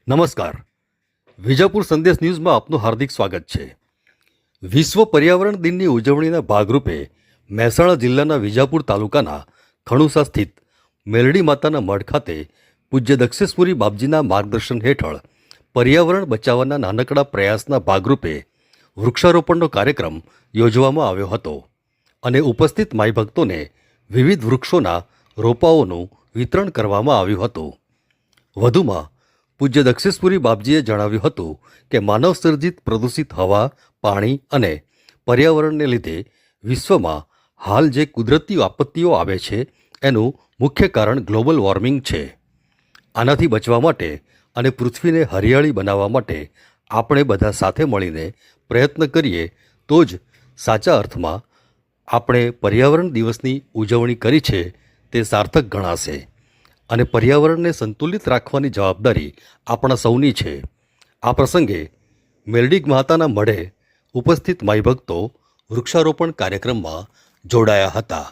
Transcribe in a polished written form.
નમસ્કાર. વિજાપુર સંદેશ ન્યૂઝમાં આપનું હાર્દિક સ્વાગત છે. વિશ્વ પર્યાવરણ દિનની ઉજવણીના ભાગરૂપે મહેસાણા જિલ્લાના વિજાપુર તાલુકાના ખણુસા સ્થિત મેલડી માતાના મઢ ખાતે પૂજ્ય દક્ષેશપુરી બાપજીના માર્ગદર્શન હેઠળ પર્યાવરણ બચાવવાના નાનકડા પ્રયાસના ભાગરૂપે વૃક્ષારોપણનો કાર્યક્રમ યોજવામાં આવ્યો હતો અને ઉપસ્થિત માઈ ભક્તોને વિવિધ વૃક્ષોના રોપાઓનું વિતરણ કરવામાં આવ્યું હતું. વધુમાં પૂજ્ય દક્ષેશપુરી બાપજીએ જણાવ્યું હતું કે માનવ સર્જિત પ્રદૂષિત હવા, પાણી અને પર્યાવરણને લીધે વિશ્વમાં હાલ જે કુદરતી આપત્તિઓ આવે છે એનું મુખ્ય કારણ ગ્લોબલ વોર્મિંગ છે. આનાથી બચવા માટે અને પૃથ્વીને હરિયાળી બનાવવા માટે આપણે બધા સાથે મળીને પ્રયત્ન કરીએ તો જ સાચા અર્થમાં આપણે પર્યાવરણ દિવસની ઉજવણી કરી છે તે સાર્થક ગણાશે અને પર્યાવરણને સંતુલિત રાખવાની જવાબદારી આપણા સૌની છે. આ પ્રસંગે મેલડી માતાના મઢે ઉપસ્થિત માઈ ભક્તો વૃક્ષારોપણ કાર્યક્રમમાં જોડાયા હતા.